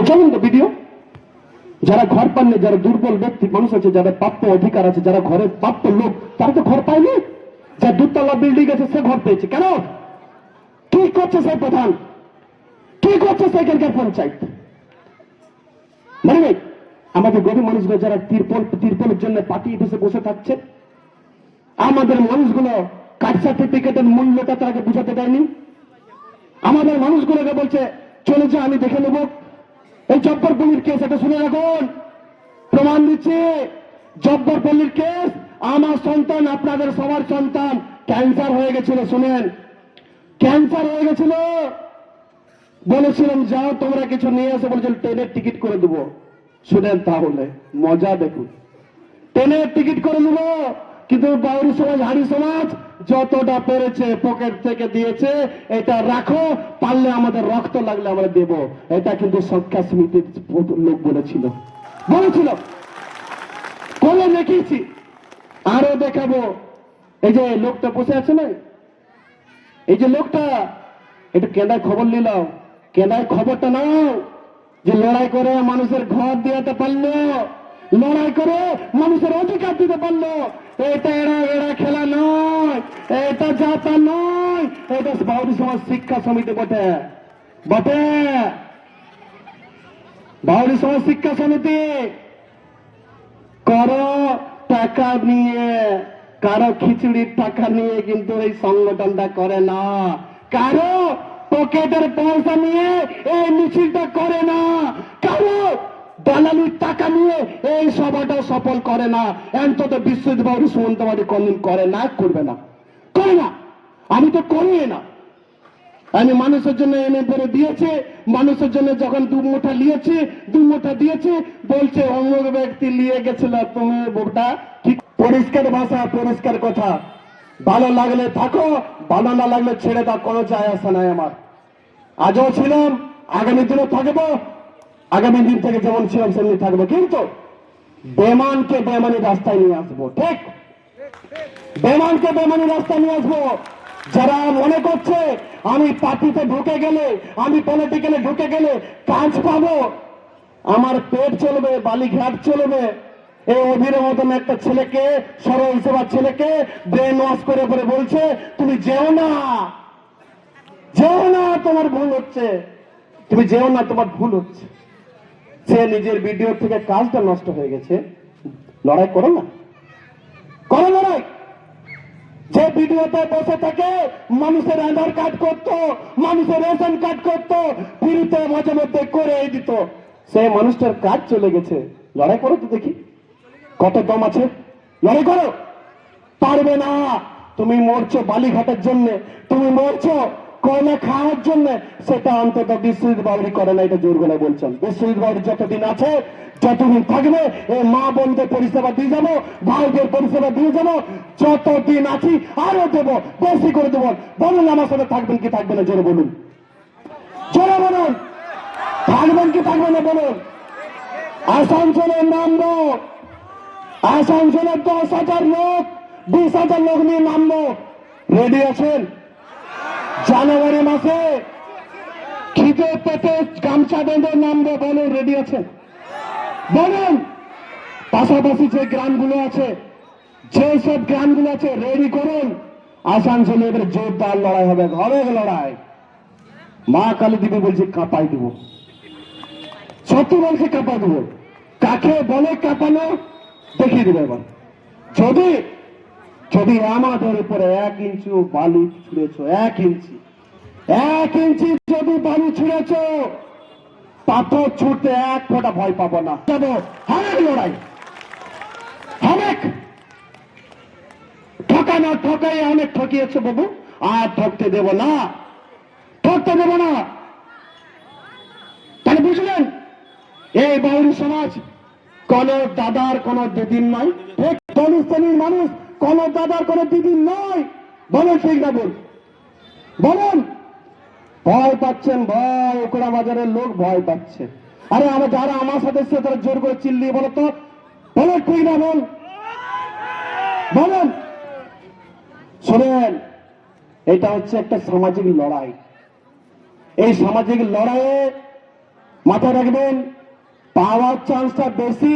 চলুন তো ভিডিও। যারা ঘর পাননি, যারা দুর্বল ব্যক্তি মানুষ আছে, যাদের প্রাপ্য অধিকার আছে, যারা ঘরের প্রাপ্য লোক, তারা তো ঘর পায়নি। যা দুতলা বিল্ডিং আছে সে ঘর পেয়েছে। কেন? কি করছে সেই প্রধান? কি করছে সেখানকার পঞ্চায়েত? মানে আমাদের গরিব মানুষগুলো যারা তিরপলের জন্য পার্টি বসে বসে থাকছে, আমাদের মানুষগুলো কাস্ট সার্টিফিকেটের মূল্যটা তাকে বুঝাতে দেয়নি। আমাদের মানুষগুলোকে বলছে চলে যা, আমি দেখে নেব। এই জব্বরপল্লীর কেস, এটা শুনে রাখুন, প্রমাণ দিচ্ছে। জব্বরপল্লীর কেস, আমার সন্তান, আপনাদের সবার সন্তান ক্যান্সার হয়ে গেছিল। শুনেন, ক্যান্সার হয়ে গেছিল, বলেছিলাম যাও তোমরা কিছু নিয়ে এসে, বলেছিল ট্রেনের টিকিট করে দেবো। শুনেন তাহলে মজা দেখুন, ট্রেনের টিকিট করে দেবো, কিন্তু বাউরি সমাজ, হাড়ি সমাজ যতটা পেরেছে পকেট থেকে দিয়েছে, এটা রাখো, পারলে আমাদের রক্ত লাগলে আমরা দেব। এটা কিন্তু সংখ্যা সমিতির লোক বলেছিল করে দেখিয়েছি, আরো দেখাবো। এই যে লোকটা বসে আছে না, এই যে লোকটা, একটু কেন্দ্রায় খবর নিলাম, কেন্দ্রায় খবরটা নাও, যে লড়াই করে মানুষের ঘর দিতে পারলো, লড়াই করে মানুষের অধিকার দিতে পারলো। এটা এরা খেলা নয়, এটা যাতা নয়, এটা বাউরি সমাজ শিক্ষা সমিতি বটে বটে বাউরি সমাজ শিক্ষা সমিতি। কারো টাকা নিয়ে, কারো খিচুড়ির টাকা নিয়ে কিন্তু এই সংগঠনটা করে না, কারো পকেটের পয়সা নিয়ে এই মিছিলটা করে না, কারো দালালির টাকা নিয়ে এই সভাটা সফল করে না। অন্তত বিশ্বজিৎ বাবু সুমন্তবাদী কোনদিন করে না, করবে না, করে না। আমি তো করি না। আমি মানুষের জন্য এনে করে দিয়েছে, মানুষের জন্য যখন দু মুঠা দিয়েছে, বলছে অমুক ব্যক্তি নিয়ে গেছিল, তুমি বোটা ঠিক। পরিষ্কার ভাষা, পরিষ্কার কথা। ভালো লাগলে থাকো, ভালো না লাগলে ছেড়ে দাও, কোনো যায় আসে নাই আমার। আজও ছিলাম, আগামী দিনও থাকবো, আগামী দিন থেকে যেমন ছিলাম সেমনি থাকবো, কিন্তু বেমানকে বেমানি রাস্তায় নিয়ে আসবো। ঠিক, বেমানকে বেমানি রাস্তায় নিয়ে আসবো। যারা মনে করছে আমি পার্টিতে ঢুকে গেলে, আমি পলিটিক্যালে ঢুকে গেলে কাজ পাবো, আমার পেট চলবে, বালিঘাট চলবে, এই অধীরের মতন একটা ছেলেকে, সরল সেবার ছেলেকে ব্রেন ওয়াশ করে করে বলছে তুমি যেও না, তোমার ভুল হচ্ছে, তুমি যেও না, তোমার ভুল হচ্ছে। সে নিজের ভিডিও থেকে কাজটা নষ্ট হয়ে গেছে। লড়াই করো না, করো লড়াই। যে ভিডিওতে বসে থাকে মানুষের আধার কার্ড করতো, মানুষের রেশন কার্ড করতো, ফ্রিতে মাঝে মধ্যে করে দিত, সেই মানুষটার কাজ চলে গেছে। লড়াই করো তো দেখি কত দম আছে, লড়াই করো। পারবে না। তুমি মরছো বালিঘাটের জন্য, তুমি মরছো কয়লা খাওয়ার জন্য, সেটা অন্তত বিশ্বজিৎ বাবুরি করে না, এটা জোর গলায় বলছেন। বিশ্বজিৎ বাবুরি যতদিন আছে, যতদিন থাকবে, এই মা বোনদের পরিষেবা দিয়ে যাবো, ভাইদের পরিষেবা দিয়ে যাবো, যতদিন আছি আরো দেবো, বেশি করে দেবো। বলুন আমার সাথে থাকবেন কি থাকবেন না, জোরে বলুন, জোরে বলুন, থাকবেন কি থাকবেন না বলুন। আসানসোলের নামবো, আসানসোলের 10,000 লোক, 20,000 লোক নিয়ে নামবো, রেডি আছেন? জানুয়ারি মাসে খিদে পেটে গামছা বেঁধে নামবো, বলুন রেডি আছেন? বলুন। পাশাপাশি যে গ্রামগুলো আছে, যেসব গ্রামগুলো আছে রেডি করুন। আসানসোলে এবার জোরদার লড়াই হবে, ঘরে লড়াই। মা কালী দেবী বলছে কাঁপাই দিব, সত্যি বলছে কাঁপাই দিব। কাকে বলে কাঁপানো দেখিয়ে দেবে এবার। যদি যদি আমাদের উপরে 1 ইঞ্চি বালি ছুঁড়েছ, 1 ইঞ্চি যদি বালি ছুঁড়েছ, পাথর ছুটতে 1 ফোঁটা ভয় পাবো না। যাবো হরেক লড়াই, হরেক ঠকানো, ঠকাই অনেক ঠকিয়েছে বাবু, আর ঠকতে দেব না, ঠকতে দেব না। তাহলে বুঝলেন, এই বাউরি সমাজ কোন দাদার কোন দিদির নয়। ঠিক, শ্রেণীর মানুষ কোন দাদার কোন দিদির নয়। বলুন ঠিক না বল, বলুন। ভয় পাচ্ছেন, ভয়, ওকরা বাজারের লোক ভয় পাচ্ছে। আরে আমার যারা আমার সাথে এসছে তারা জোর করে চিল্লিয়ে বলো তো, বলো ঠিক না বল, বলুন। শোনেন, এটা হচ্ছে একটা সামাজিক লড়াই। এই সামাজিক লড়াইয়ে মাথায় রাখবেন, পাওয়ার চান্সটা বেশি।